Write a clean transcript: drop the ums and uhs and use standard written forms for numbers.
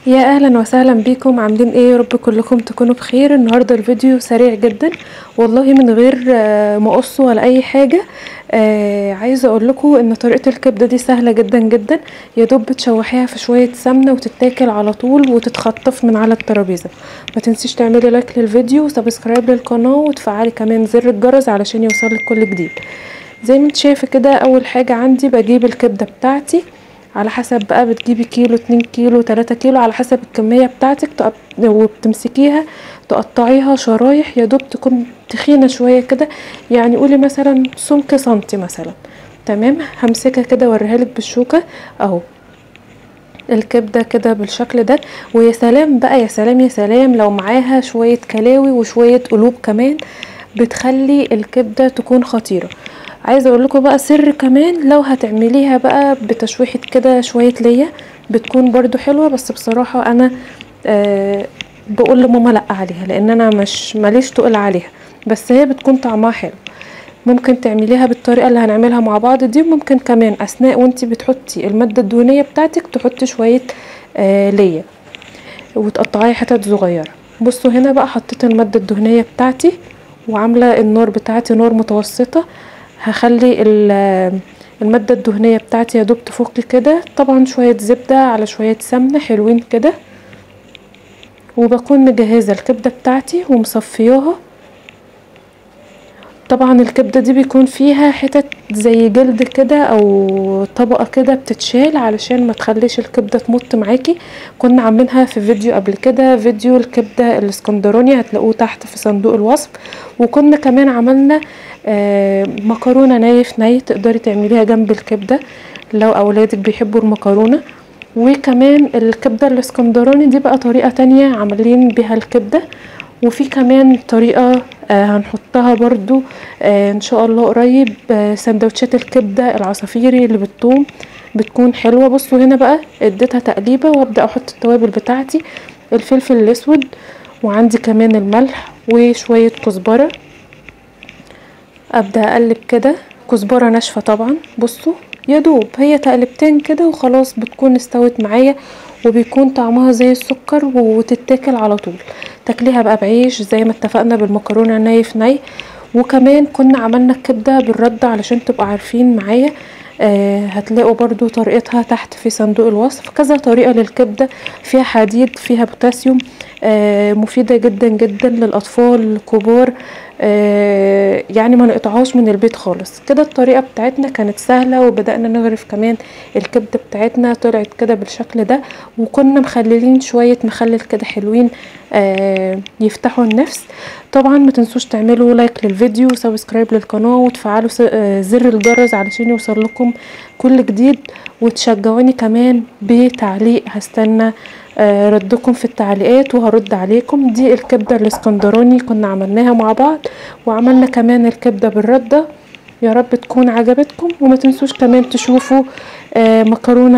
يا اهلا وسهلا بيكم، عاملين ايه؟ يا رب كلكم تكونوا بخير. النهارده الفيديو سريع جدا والله، من غير ما اقص ولا اي حاجه. عايزه اقول لكم ان طريقه الكبده دي سهله جدا جدا. يا دوب بتشوحيها في شويه سمنه وتتاكل على طول وتتخطف من على الترابيزه. ما تنسيش تعملي لايك للفيديو وسبسكرايب للقناه وتفعلي كمان زر الجرس علشان يوصلك كل جديد. زي ما انت شايفه كده، اول حاجه عندي بجيب الكبده بتاعتي على حسب بقى، بتجيبي كيلو 2 كيلو 3 كيلو على حسب الكمية بتاعتك، وبتمسكيها تقطعيها شرايح يا دوب تكون تخينة شوية كده، يعني قولي مثلا سمك سنتي مثلا. تمام، همسكها كده اوريها لك بالشوكة اهو، الكبدة كده بالشكل ده. ويا سلام بقى، يا سلام يا سلام لو معاها شوية كلاوي وشوية قلوب كمان، بتخلي الكبدة تكون خطيرة. عايزه اقول لكم بقى سر كمان، لو هتعمليها بقى بتشويحه كده شويه ليا بتكون برضو حلوه، بس بصراحه انا بقول لماما لا عليها، لان انا مش ماليش تقل عليها، بس هي بتكون طعمها حلو. ممكن تعمليها بالطريقه اللي هنعملها مع بعض دي، وممكن كمان اثناء وانتي بتحطي الماده الدهنيه بتاعتك تحطي شويه ليا وتقطعيها حتت صغيره. بصوا هنا بقى حطيت الماده الدهنيه بتاعتي، وعامله النار بتاعتي نار متوسطه. هخلي المادة الدهنية بتاعتي يا دوب تفك كده، طبعا شوية زبدة على شوية سمنة حلوين كده، وبكون مجهزة الكبدة بتاعتي ومصفياها. طبعا الكبدة دي بيكون فيها حتت زي جلد كده او طبقة كده بتتشال علشان ما تخليش الكبدة تمط معاكي. كنا عاملينها في فيديو قبل كده، فيديو الكبدة الاسكندراني، هتلاقوه تحت في صندوق الوصف. وكنا كمان عملنا مكرونة نايف ني، تقدري تعمليها جنب الكبدة لو اولادك بيحبوا المكرونة. وكمان الكبدة الاسكندراني دي بقى طريقة تانية عاملين بيها الكبدة. وفي كمان طريقة هنحطها برضو ان شاء الله قريب، سندوتشات الكبدة العصافيري اللي بالثوم بتكون حلوة. بصوا هنا بقى اديتها تقليبة، وابدأ احط التوابل بتاعتي، الفلفل الاسود، وعندي كمان الملح وشوية كزبرة. ابدأ اقلب كده، كزبرة ناشفة طبعا. بصوا يا دوب هي تقلبتين كده وخلاص بتكون استوت معايا، وبيكون طعمها زي السكر وتتاكل على طول. تاكليها بقى بعيش زي ما اتفقنا بالمكرونه نايف ني. وكمان كنا عملنا الكبده بالرده علشان تبقوا عارفين معايا. هتلاقوا برضو طريقتها تحت في صندوق الوصف. كذا طريقه للكبده، فيها حديد فيها بوتاسيوم، مفيده جدا جدا للاطفال الكبار، يعني ما نقطعهاش من البيت خالص. كده الطريقه بتاعتنا كانت سهله، وبدأنا نغرف كمان الكبده بتاعتنا طلعت كده بالشكل ده. وكنا مخللين شويه مخلل كده حلوين يفتحوا النفس. طبعا ما تنسوش تعملوا لايك للفيديو وسبسكرايب للقناه وتفعلوا زر الجرس علشان يوصل لكم كل جديد، وتشجعوني كمان بتعليق. هستنى ردكم في التعليقات وهرد عليكم. دي الكبده الاسكندراني كنا عملناها مع بعض، وعملنا كمان الكبده بالرده. يا رب تكون عجبتكم، وما تنسوش كمان تشوفوا مكرونه